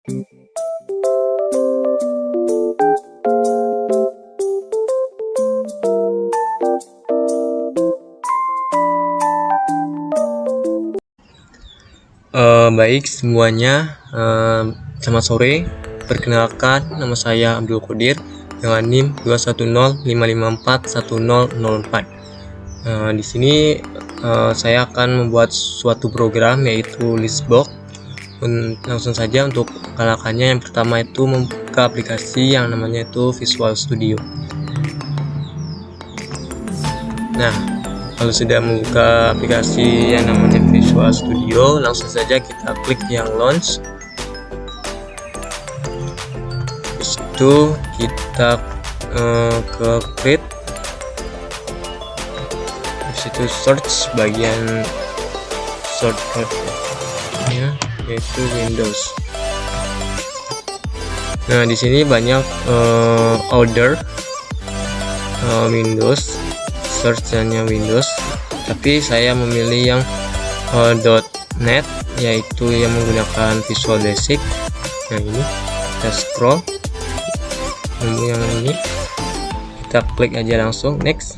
Baik semuanya, selamat sore. Perkenalkan, nama saya Abdul Qadir dengan NIM 21055410004. Di sini saya akan membuat suatu program yaitu listbox. Langsung saja untuk perkenalkannya, yang pertama itu membuka aplikasi yang namanya itu Visual Studio. Nah, kalau sudah membuka aplikasi yang namanya Visual Studio, langsung saja kita klik yang launch. Habis itu kita ke create. Habis itu search, bagian shortcut-nya yaitu Windows. Nah, di sini banyak order Windows, search-nya Windows, tapi saya memilih yang .NET, yaitu yang menggunakan Visual Basic. Nah, ini kita scroll nemu yang ini, kita klik aja langsung next.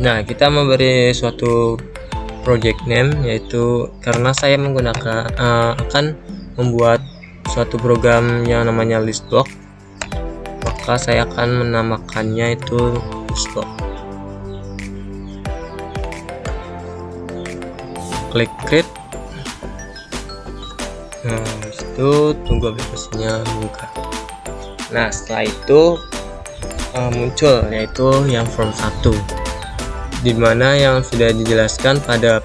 Nah, kita memberi suatu project name, yaitu karena saya menggunakan akan membuat suatu program yang namanya listbox, maka saya akan menamakannya itu listbox. Klik create. Nah, itu tunggu aplikasinya buka. Nah, setelah itu muncul yaitu yang form 1, dimana yang sudah dijelaskan pada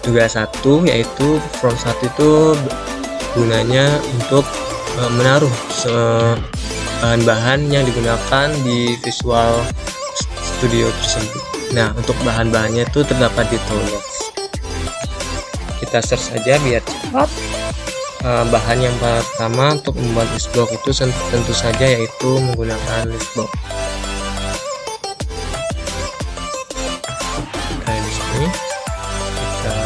tugas 1, yaitu form 1 itu gunanya untuk menaruh bahan-bahan yang digunakan di Visual Studio tersebut. Nah, untuk bahan-bahannya itu terdapat di toolbox. Kita search saja biar cepat. Bahan yang pertama untuk membuat listbox itu tentu saja yaitu menggunakan listbox. Nah, di sini kita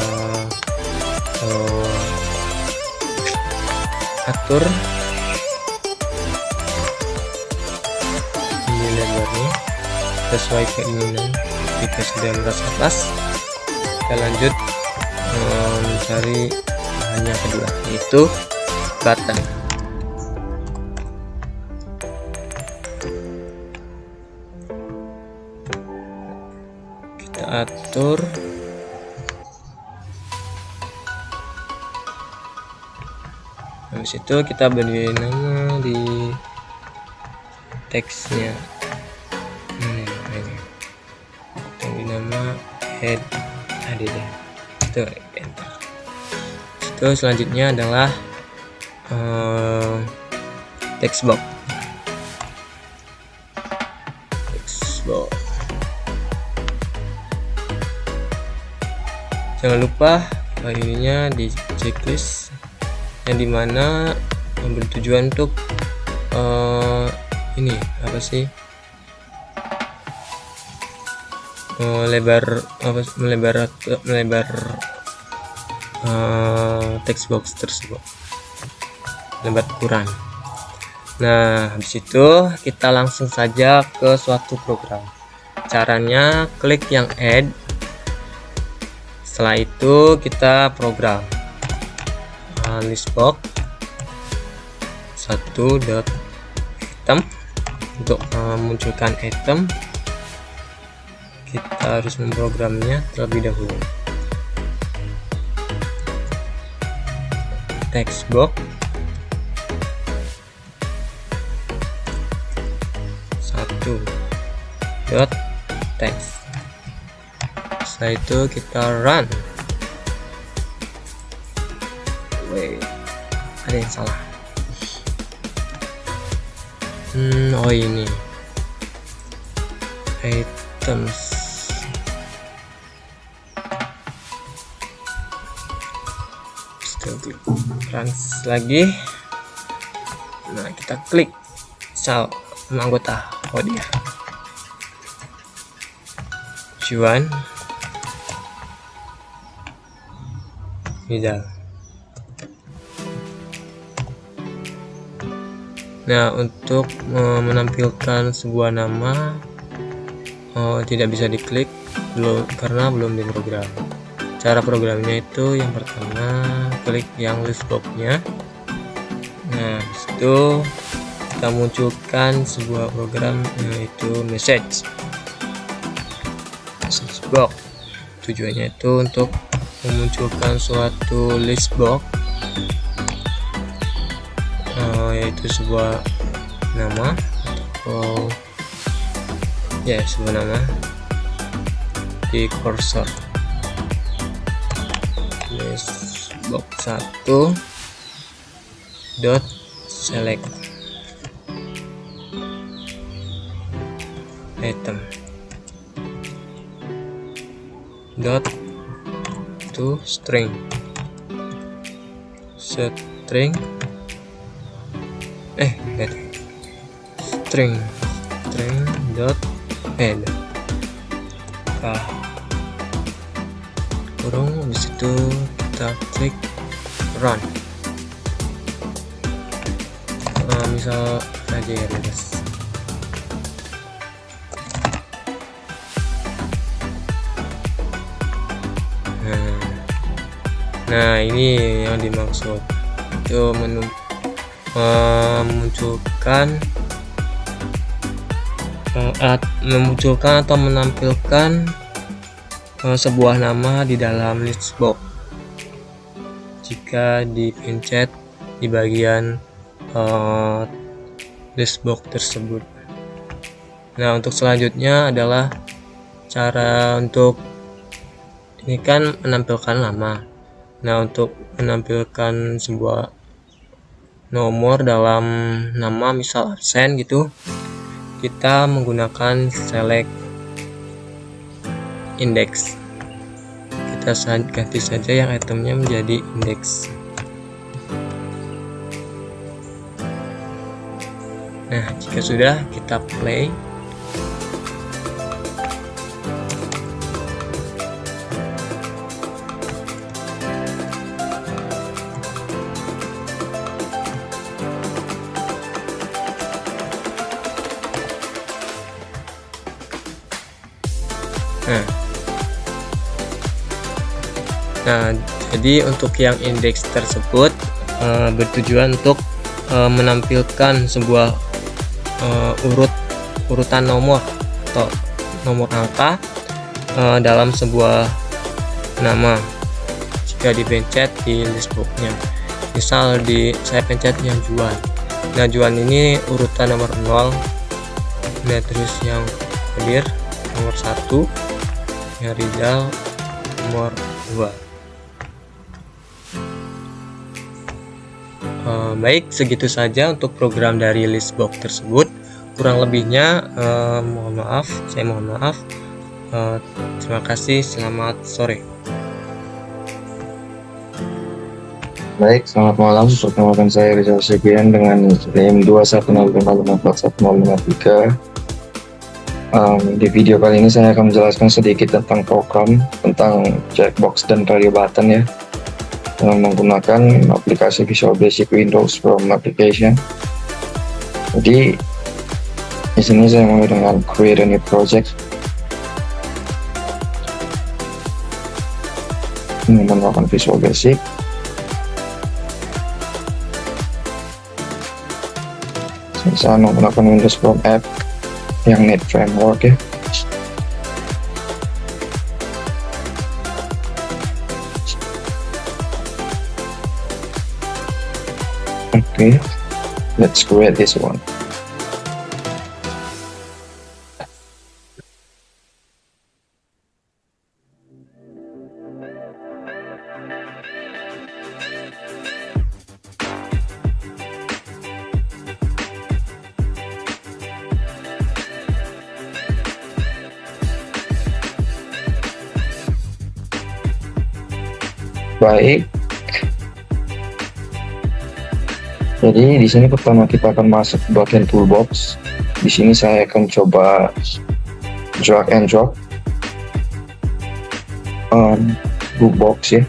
atur ini lebarnya sesuai keinginan. Jika sudah merasa pas, kita lanjut mencari bahan yang kedua, yaitu button. Kita atur habis itu kita beri nama di teksnya. Ini beri nama head add itu enter. Itu selanjutnya adalah text box. Jangan lupa ininya di checklist, yang dimana bertujuan untuk ini apa sih, melebar text box tersebut, lebar ukuran. Nah, habis itu kita langsung saja ke suatu program. Caranya klik yang add, setelah itu kita program listbox 1.item. Untuk memunculkan item, kita harus memprogramnya terlebih dahulu. Text box 1.text. Setelah itu kita run. Wait, ada yang salah. Oh, ini items. Run lagi. Nah, kita klik sel anggota. Oh, dia cuan middle. Nah, untuk menampilkan sebuah nama tidak bisa diklik karena belum diprogram. Cara programnya itu yang pertama klik yang list box-nya. Nah, itu kita munculkan sebuah program yaitu message box. Tujuannya itu untuk memunculkan suatu list box, yaitu sebuah nama atau sebuah nama di cursor list box 1 dot select item dot to string string dot head kurung. Habis itu kita klik run. Misal saja ya guys. Nah, ini yang dimaksud itu memunculkan atau menampilkan sebuah nama di dalam list box jika dipencet di bagian list box tersebut. Nah, untuk selanjutnya adalah cara untuk ini kan menampilkan nama. Nah, untuk menampilkan sebuah nomor dalam nama, misal absen gitu, kita menggunakan select index. Kita ganti saja yang itemnya menjadi index. Nah, jika sudah, kita play. Nah, jadi untuk yang indeks tersebut bertujuan untuk menampilkan sebuah urutan nomor atau nomor angka dalam sebuah nama jika dipencet di list box-nya. Misal saya pencet yang Juan. Nah, Juan ini urutan nomor 0. Nah, terus yang Kadir nomor 1, yang Rizal nomor 2. Baik, segitu saja untuk program dari list box tersebut. Kurang lebihnya saya mohon maaf. Terima kasih, selamat sore. Baik, selamat malam. Perkenalkan saya Rizal Segian dengan NIM 21055411053. Di video kali ini saya akan menjelaskan sedikit tentang program, tentang checkbox dan value button ya, dengan menggunakan aplikasi Visual Basic Windows from application. Jadi di sini saya mulai dengan create a new project. Ini menggunakan Visual Basic. Saya menggunakan Windows From App yang Net Framework ya. Okay, let's create this one. Baik. Jadi di sini pertama kita akan masuk bagian toolbox. Di sini saya akan coba drag and drop box ya.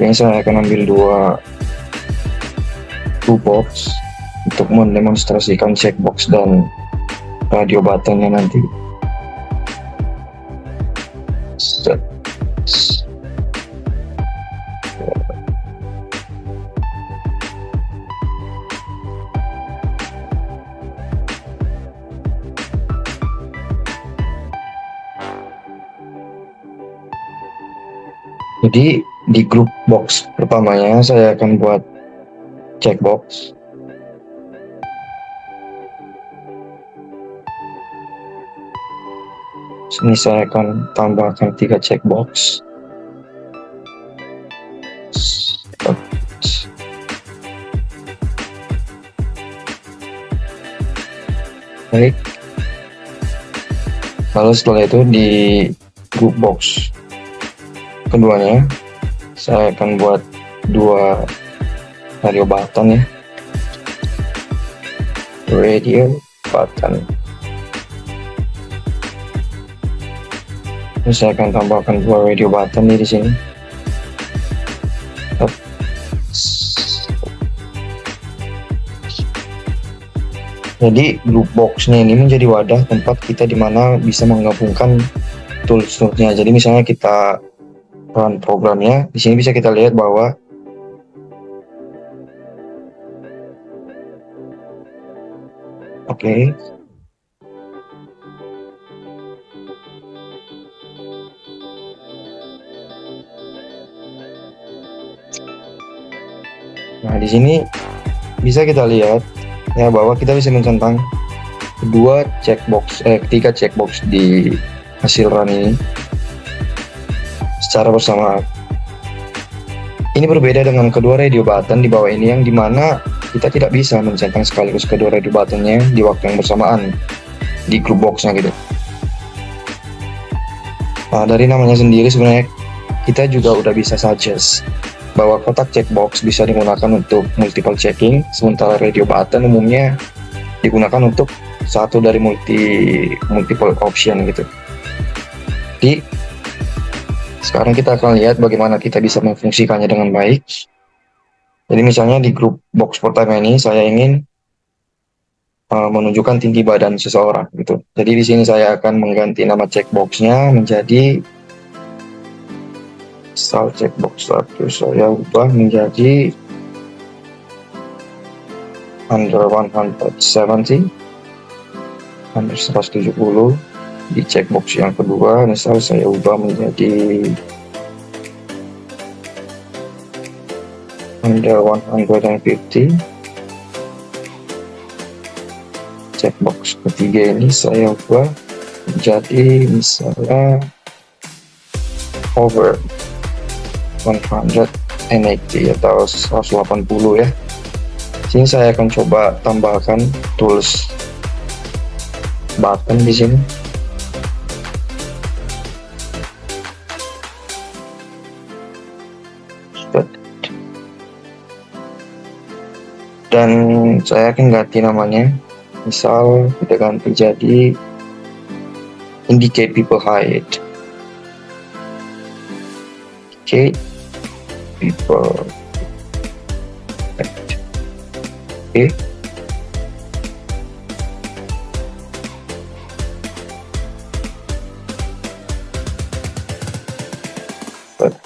Ini saya akan ambil two box untuk mendemonstrasikan checkbox dan radio buttonnya nanti. Set. Jadi di grup box pertamanya saya akan buat checkbox. Sini saya akan tambahkan 3 checkbox. Baik. Lalu setelah itu di group box keduanya saya akan buat 2 radio button ya. Radio button. Terus saya akan tambahkan 2 radio button di sini. Jadi group boxnya ini menjadi wadah tempat kita dimana bisa menggabungkan tools-toolsnya. Jadi misalnya kita run programnya, di sini bisa kita lihat bahwa oke. Nah, di sini bisa kita lihat ya bahwa kita bisa mencentang ketiga checkbox di hasil run ini secara bersamaan. Ini berbeda dengan kedua radio button di bawah ini yang dimana kita tidak bisa mencentang sekaligus kedua radio buttonnya di waktu yang bersamaan di group boxnya gitu. Nah, dari namanya sendiri sebenarnya kita juga udah bisa suggest bahwa kotak checkbox bisa digunakan untuk multiple checking, sementara radio button umumnya digunakan untuk satu dari multiple option gitu. Jadi sekarang kita akan lihat bagaimana kita bisa memfungsikannya dengan baik. Jadi misalnya di group box pertama ini saya ingin menunjukkan tinggi badan seseorang gitu. Jadi di sini saya akan mengganti nama checkboxnya menjadi style checkbox 1, saya ubah menjadi under 170, under 170. Di checkbox yang kedua misal saya ubah menjadi under 150. Checkbox ketiga ini saya ubah menjadi misalnya over 180 atau 180 ya. Sini saya akan coba tambahkan tools button di sini. Dan saya akan ganti namanya, misal kita ganti jadi indicate people height. Indicate people height. Oke.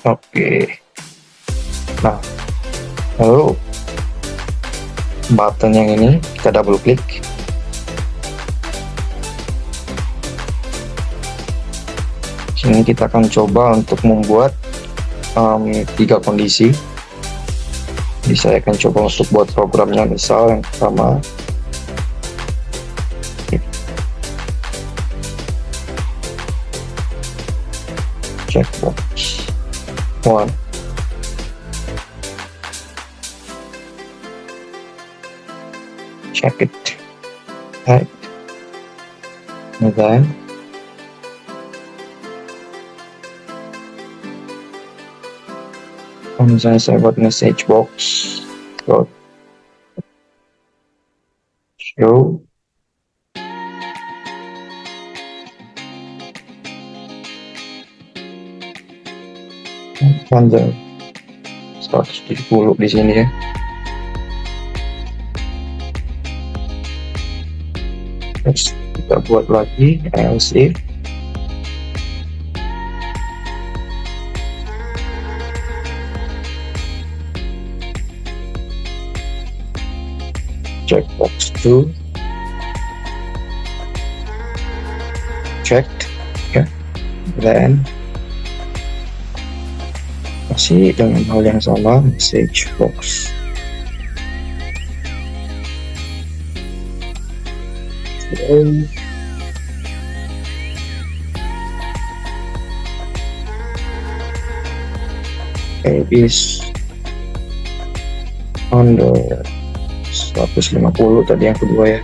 Oke. Nah, lalu button yang ini kita double klik. Sini kita akan coba untuk membuat 3 kondisi. Jadi saya akan coba untuk buat programnya, misal yang pertama checkbox 1. Check it height, and then misalnya saya buat message box dot show under 170 di sini ya. Terus kita buat lagi else if checkbox 2 checked ya, then masih dengan hal yang sama, message box is under 150 tadi yang kedua ya.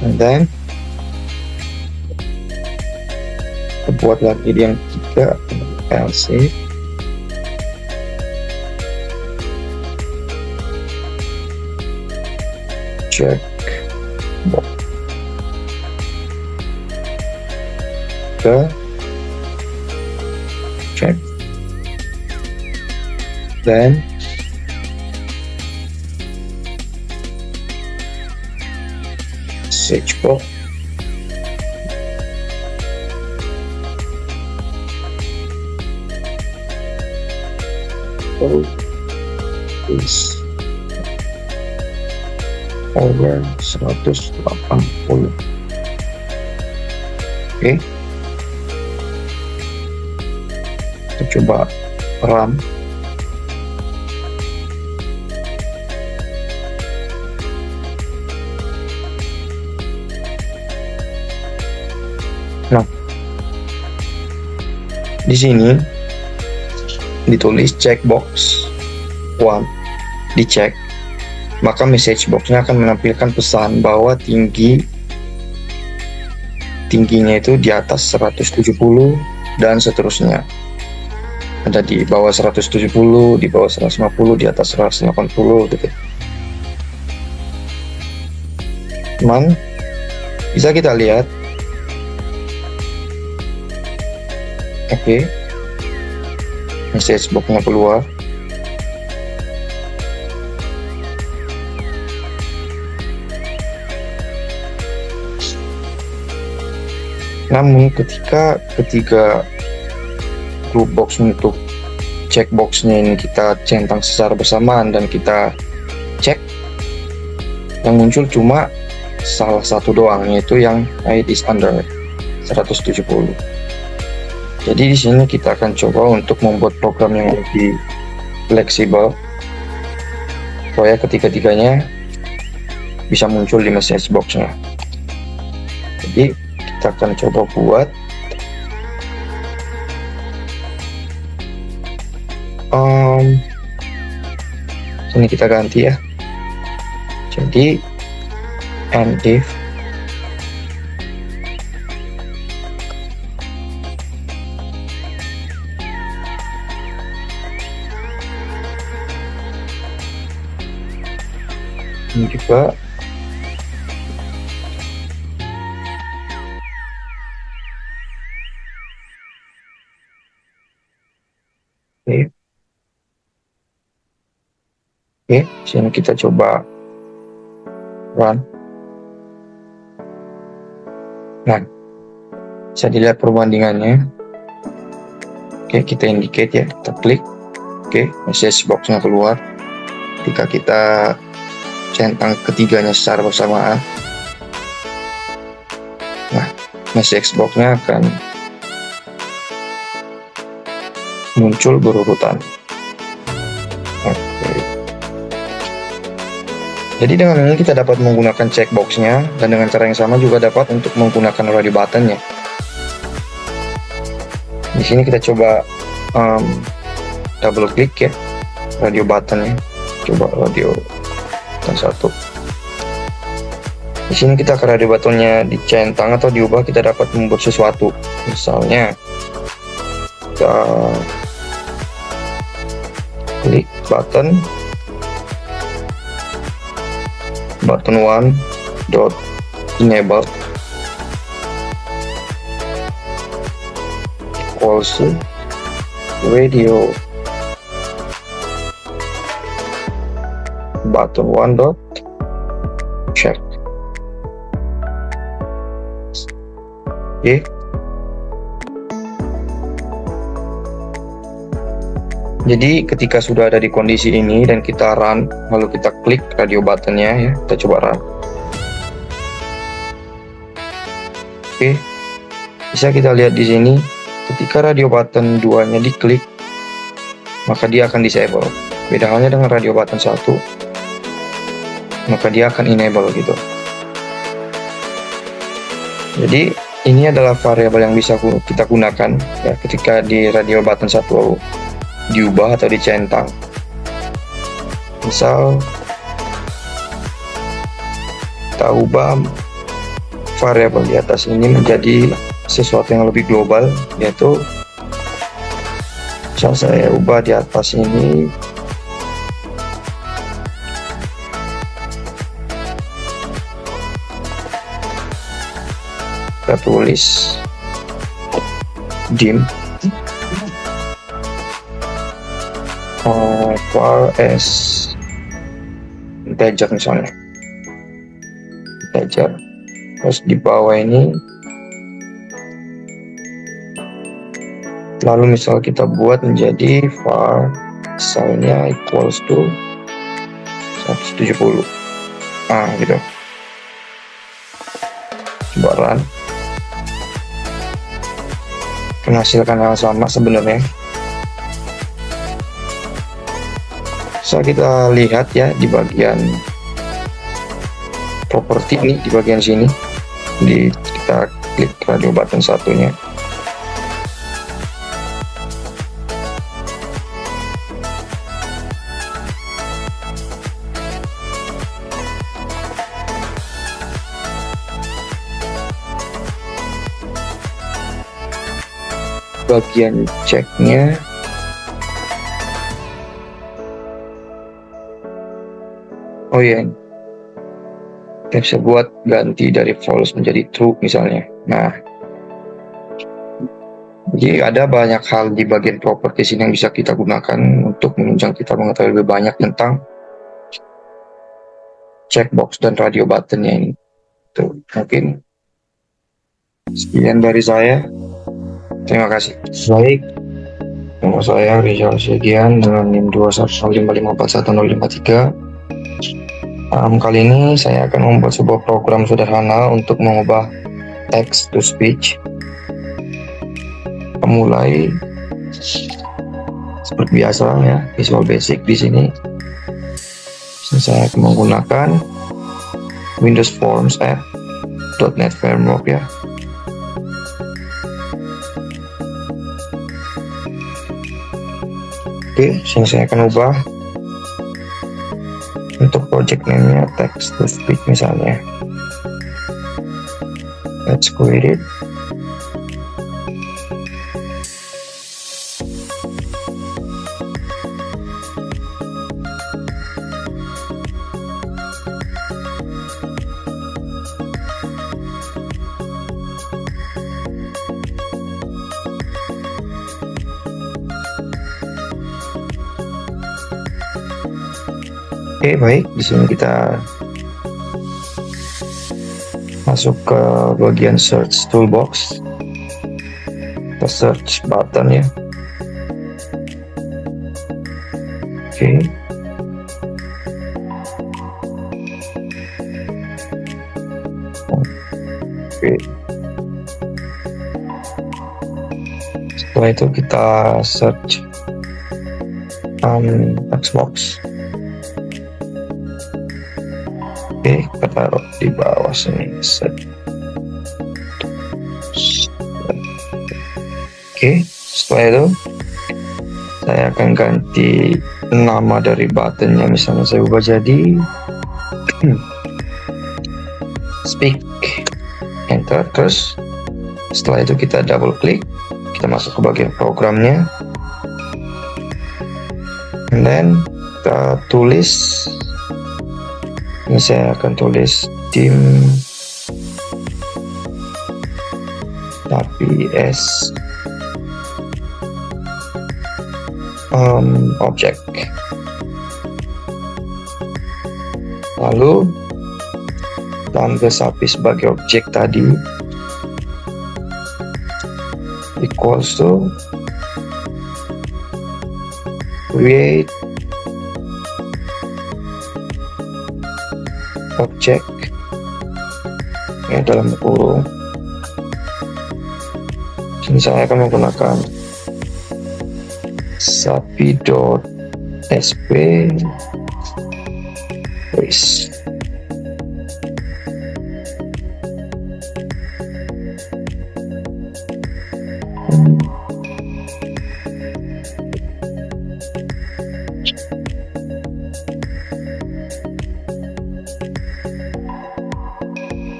And then kita buat lagi yang ketiga, else if check box ke check, then message box is over 180. Oke, kita coba run. Nah, di sini ditulis checkbox 1 dicek, maka message boxnya akan menampilkan pesan bahwa tingginya itu di atas 170 dan seterusnya. Ada di bawah 170, di bawah 150, di atas 180 gitu. Cuman bisa kita lihat, oke, message boxnya keluar. Namun ketika ketiga group box untuk checkboxnya ini kita centang secara bersamaan dan kita cek, yang muncul cuma salah satu doang, yaitu yang height is under 170. Jadi di sini kita akan coba untuk membuat program yang lebih fleksibel supaya ketiga-tiganya bisa muncul di message boxnya. Jadi kita akan coba buat ini kita ganti ya, jadi and if ini juga Oke, sini kita coba run. Nah, bisa dilihat perbandingannya. Oke, kita indicate ya, kita klik. Oke, message boxnya keluar. Ketika kita centang ketiganya secara bersamaan, nah, message boxnya akan muncul berurutan. Jadi dengan ini kita dapat menggunakan checkboxnya, dan dengan cara yang sama juga dapat untuk menggunakan radio buttonnya. Di sini kita coba double klik ya radio buttonnya. Coba radio button 1. Di sini kita ke radio buttonnya dicentang atau diubah, kita dapat membuat sesuatu. Misalnya kita klik button 1 dot enable. equals to radio button 1 dot check. Oke. Jadi ketika sudah ada di kondisi ini dan kita run, lalu kita klik radio buttonnya ya, kita coba run. Oke, bisa kita lihat di sini, ketika radio button 2-nya diklik, maka dia akan disable. Beda halnya dengan radio button 1, maka dia akan enable gitu. Jadi ini adalah variabel yang bisa kita gunakan ya ketika di radio button 1 diubah atau dicentang. Misal kita ubah variabel di atas ini menjadi sesuatu yang lebih global, yaitu misal saya ubah di atas ini kita tulis dim var as integer misalnya, integer. Terus di bawah ini lalu misal kita buat menjadi var misalnya equals to 170, gitu. Coba run, menghasilkan hal sama sebenarnya. Bisa kita lihat ya di bagian properti ini, di bagian sini, kita klik radio button 1-nya. Bagian ceknya oh ya, kita bisa buat ganti dari false menjadi true misalnya. Nah, jadi ada banyak hal di bagian properties ini yang bisa kita gunakan untuk menunjang kita mengetahui lebih banyak tentang checkbox dan radio buttonnya ini. Tuh, mungkin sekian dari saya. Terima kasih. Baik, nama saya Rizal Segian dengan NIM 21055411053. Kali ini saya akan membuat sebuah program sederhana untuk mengubah text to speech. Mulai seperti biasa ya, Visual Basic di sini. Saya akan menggunakan Windows Forms app .NET Framework ya. Oke, sini saya akan ubah untuk project name-nya text to speech misalnya. Let's create it. Oke, baik. Di sini kita masuk ke bagian search toolbox. Kita search button ya. Oke. Oke. Setelah itu kita search text box. Oke, kita taruh di bawah sini. Oke, setelah itu saya akan ganti nama dari buttonnya, misalnya saya ubah jadi speak, enter. Terus setelah itu kita double klik, kita masuk ke bagian programnya, and then kita tulis. Ini saya akan tulis dim tapi s objek. Lalu kita ambil sapi sebagai objek tadi, equals to create objek ya dalam kurung. Sini saya akan menggunakan sapi.sp voice.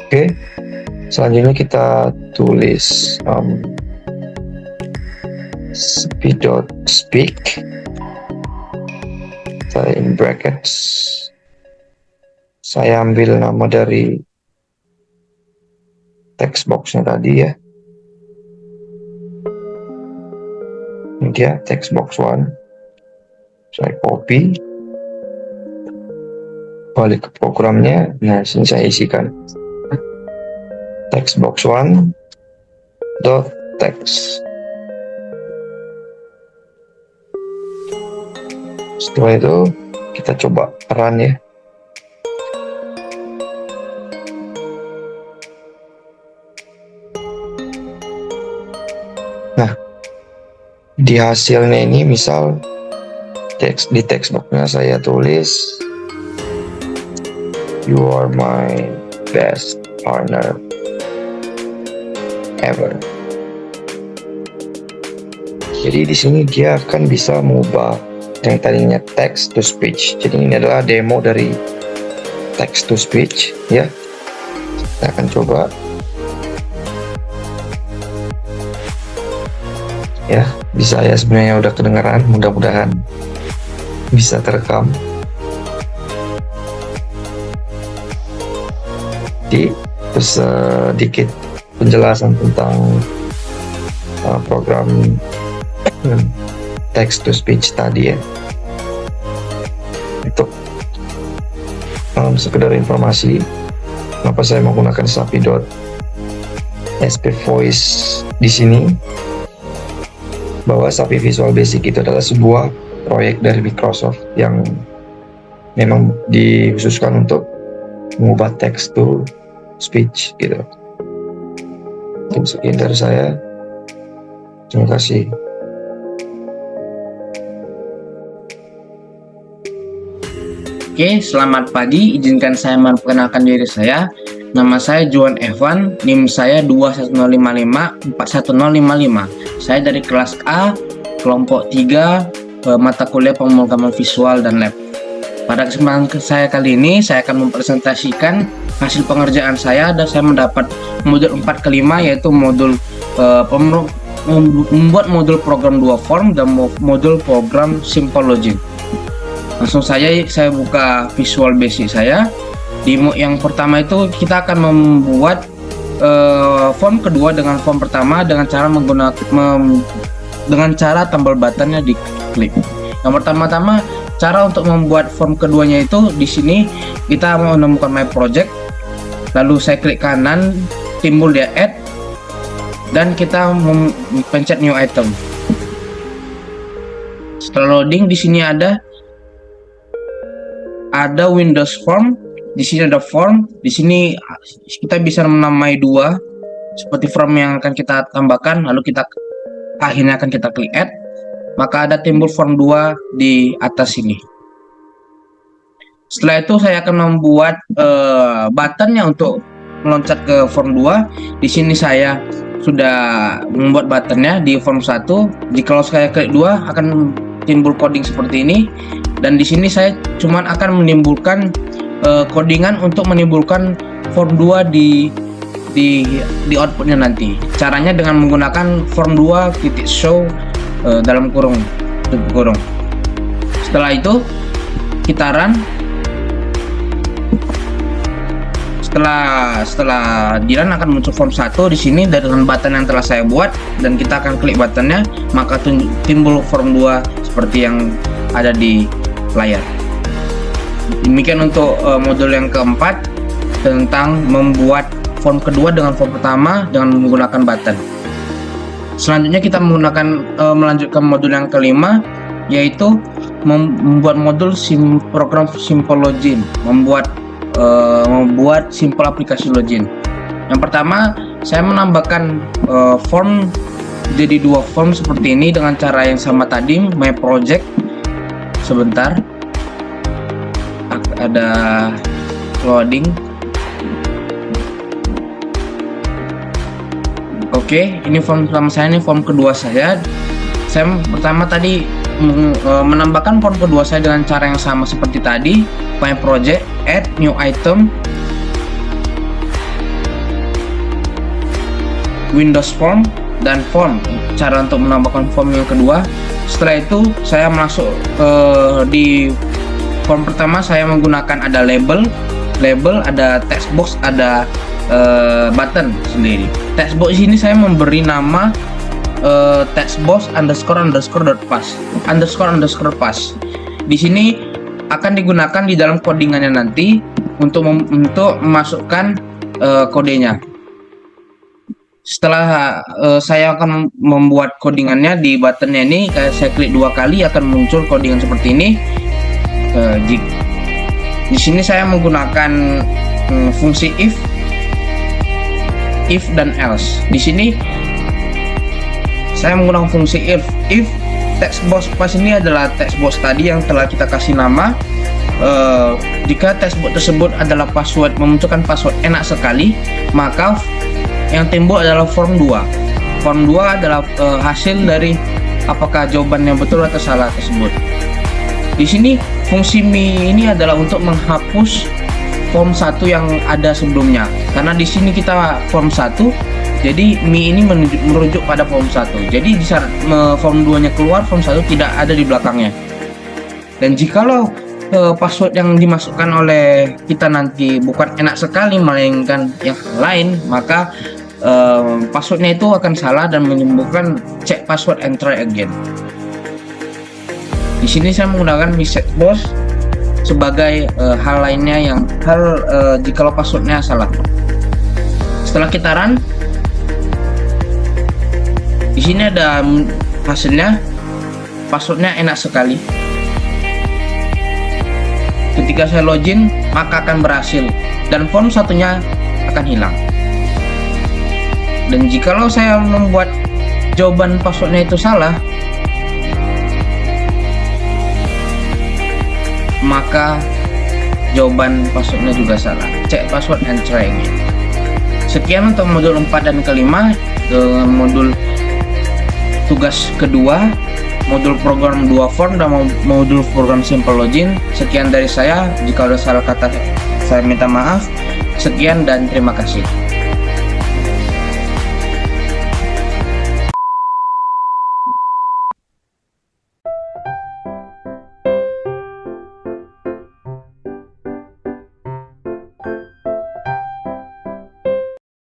Oke, selanjutnya kita tulis speak. Saya in brackets. Saya ambil nama dari text boxnya tadi ya. Ini dia text box 1. Saya copy, balik ke programnya. Nah, sini saya isikan text box 1 dot text. Setelah itu kita coba run ya. Nah, di hasilnya ini misal di text boxnya saya tulis you are my best partner ever. Jadi di sini dia akan bisa mengubah yang tadinya text to speech. Jadi ini adalah demo dari text to speech ya. Kita akan coba ya, bisa ya, sebenarnya udah kedengaran, mudah-mudahan bisa terekam. Jadi sedikit penjelasan tentang program text to speech tadi ya. Itu sekedar informasi kenapa saya menggunakan sapi.sp voice di sini, bahwa Sapi Visual Basic itu adalah sebuah proyek dari Microsoft yang memang dikhususkan untuk mengubah text to speech gitu. Sekian dari saya. Terima kasih. Oke, selamat pagi. Izinkan saya memperkenalkan diri saya. Nama saya Juan Evan, NIM saya 21055-41055. Saya dari kelas A, kelompok 3, mata kuliah pemrograman visual dan lab. Pada kesempatan saya kali ini, saya akan mempresentasikan hasil pengerjaan saya dan saya mendapat modul 4 ke 5, yaitu modul membuat modul program 2 form dan modul program simple logic. Langsung saja saya buka Visual Basic saya. Di yang pertama itu kita akan membuat form kedua dengan form pertama dengan cara dengan cara tombol buttonnya diklik. Yang pertama-tama cara untuk membuat form keduanya itu di sini kita menemukan My Project, lalu saya klik kanan, timbul dia Add, dan kita pencet New Item. Setelah loading, di sini ada Windows Form. Di sini ada form, di sini kita bisa menamai dua seperti form yang akan kita tambahkan, lalu kita akhirnya akan kita klik add, maka ada timbul form 2 di atas sini. Setelah itu saya akan membuat buttonnya untuk meloncat ke form 2. Di sini saya sudah membuat buttonnya di form 1. Jika saya klik 2 akan timbul coding seperti ini, dan di sini saya cuman akan menimbulkan codingan untuk menimbulkan form 2 di outputnya nanti. Caranya dengan menggunakan form 2 titik show dalam kurung. Setelah itu kita run. Setelah dirun akan muncul form 1 di sini dengan button yang telah saya buat, dan kita akan klik buttonnya, maka timbul form 2 seperti yang ada di layar. Demikian untuk modul yang keempat tentang membuat form kedua dengan form pertama dengan menggunakan button. Selanjutnya kita melanjutkan modul yang kelima, yaitu membuat modul program simple login, membuat simple aplikasi login. Yang pertama, saya menambahkan form jadi 2 form seperti ini dengan cara yang sama tadi, my project. Sebentar, ada loading. Oke, ini form pertama saya, ini form kedua saya. Saya pertama tadi menambahkan form kedua saya dengan cara yang sama seperti tadi, my project, add new item, Windows form, dan form. Cara untuk menambahkan form yang kedua. Setelah itu saya masuk di form pertama, saya menggunakan ada label, ada text box, ada button sendiri. Text box ini saya memberi nama text box underscore pass. Di sini akan digunakan di dalam codingannya nanti untuk memasukkan kodenya. Setelah saya akan membuat codingannya di buttonnya ini, saya klik 2 kali akan muncul codingan seperti ini. Di sini saya menggunakan fungsi if dan else. Di sini saya menggunakan fungsi if text box pas ini adalah text box tadi yang telah kita kasih nama. Jika text box tersebut adalah password, memunculkan password enak sekali, maka yang timbul adalah form 2. Form 2 adalah hasil dari apakah jawabannya betul atau salah tersebut. Di sini fungsi me ini adalah untuk menghapus form 1 yang ada sebelumnya. Karena di sini kita form 1, jadi me ini merujuk pada form 1. Jadi di saat form 2-nya keluar, form 1 tidak ada di belakangnya. Dan jikalau password yang dimasukkan oleh kita nanti bukan enak sekali melainkan yang lain, maka passwordnya itu akan salah dan menimbulkan check password and try again. Di sini saya menggunakan reset box sebagai hal lainnya yang jikalau passwordnya salah. Setelah kita run, di sini ada hasilnya. Passwordnya enak sekali. Ketika saya login, maka akan berhasil dan form 1-nya akan hilang. Dan jikalau saya membuat jawaban passwordnya itu salah, maka jawaban passwordnya juga salah. Cek password and try again. Sekian untuk modul 4 dan kelima. Modul tugas kedua, modul program 2 form dan modul program simple login. Sekian dari saya. Jika ada salah kata, saya minta maaf. Sekian dan terima kasih.